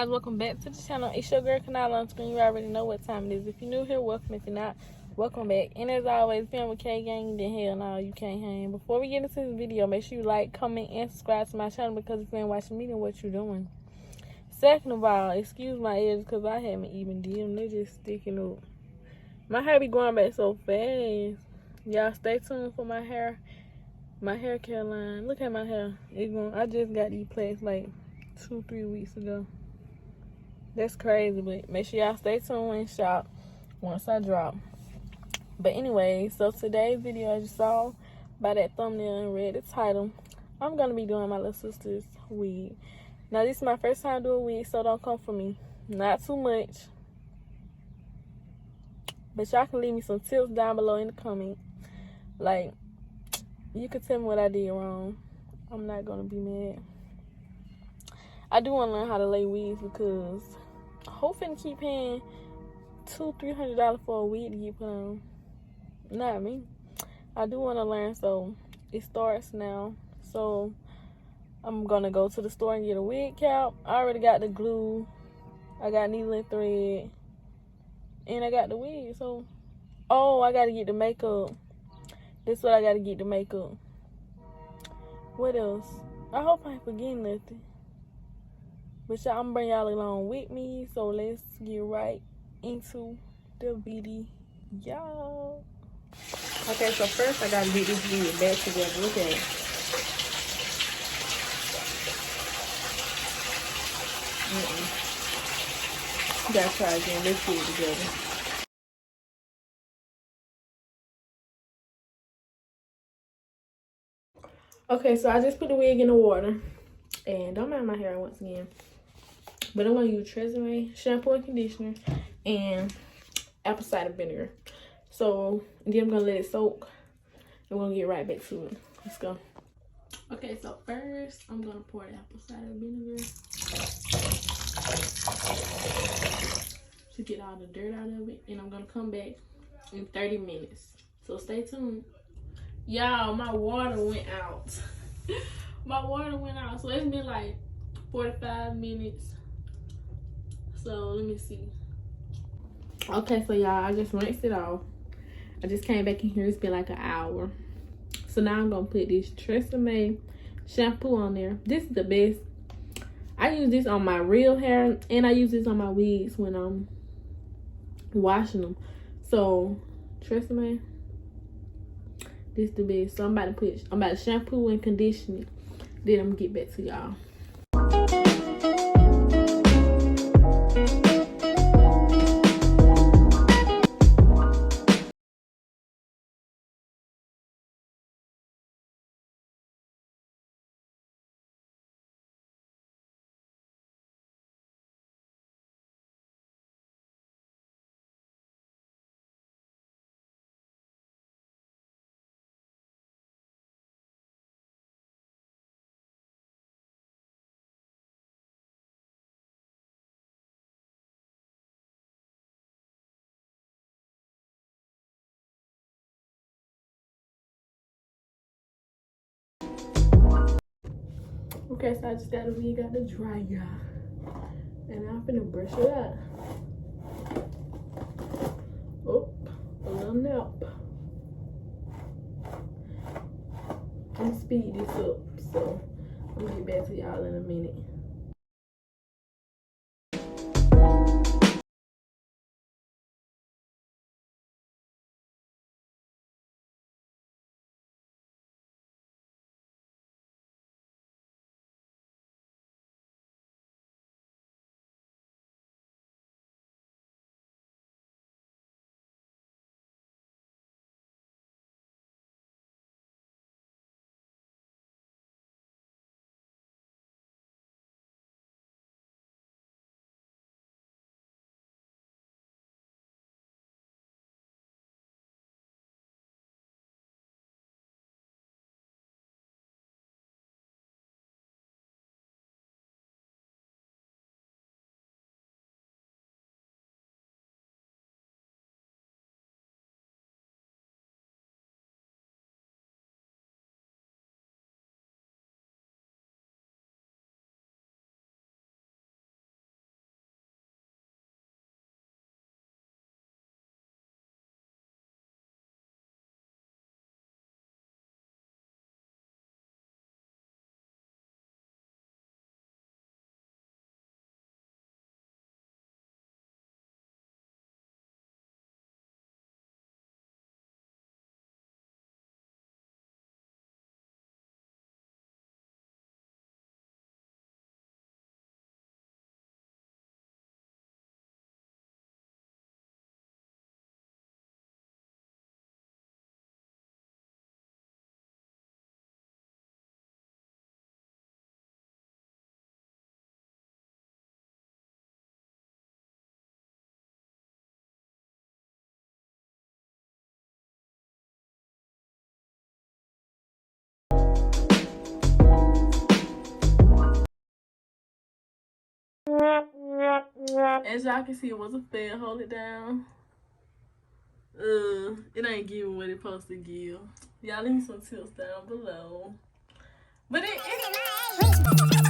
guys, welcome back to the channel. It's your girl Kanala on screen. You already know what time it is. If you're new here, welcome. If you're not, welcome back. And as always, if you're with K Gang, then hell no, you can't hang. Before we get into this video, make sure you like, comment, and subscribe to my channel, because if you ain't watching me, then what you doing? Second of all, excuse my ears because I haven't even did them. They're just sticking up. My hair be growing back so fast. Y'all stay tuned for my hair care line. Look at my hair. I just got these plaits like 2-3 weeks ago. That's crazy, but make sure y'all stay tuned and shop once I drop. But anyway, so today's video, as you saw by that thumbnail and read the title, I'm gonna be doing my little sister's wig. Now this is my first time doing wig, so don't come for me. Not too much, but y'all can leave me some tips down below in the comment. Like, you can tell me what I did wrong. I'm not gonna be mad. I do want to learn how to lay wigs because hoping to keep paying $200-$300 for a wig to get put on. Not me. I do want to learn, so it starts now. So I'm gonna go to the store and get a wig cap. I already got the glue. I got needle and thread, and I got the wig. So, oh, I gotta get the makeup. This is what I gotta get the makeup. What else? I hope I ain't forgetting nothing. But y'all, I'm gonna bring y'all along with me. So let's get right into the video. Y'all. Okay, so first I gotta get this video back together. Look at it. Gotta try again. Let's get it together. Okay, so I just put the wig in the water. And don't mind my hair once again. But I'm gonna use Tresemme shampoo and conditioner and apple cider vinegar. So then I'm gonna let it soak. And we're gonna get right back to it. Let's go. Okay, so first I'm gonna pour the apple cider vinegar to get all the dirt out of it. And I'm gonna come back in 30 minutes. So stay tuned. Y'all, my water went out. My water went out. So it's been like 45 minutes. So let me see. Okay, so y'all, I just rinsed it off. I just came back in here. It's been like an hour. So now I'm gonna put this Tresemme shampoo on there. This is the best. I use this on my real hair, and I use this on my wigs when I'm washing them. So Tresemme, this is the best. So I'm about to shampoo and condition it. Then I'm gonna get back to y'all. Okay, so I just got the wig out the dryer. And I'm finna brush it out. Oh, a little nap. I'm gonna speed this up. So I'm gonna get back to y'all in a minute. As y'all can see, it was a fail. Hold it down. It ain't giving what it's supposed to give. Y'all leave me some tips down below. But it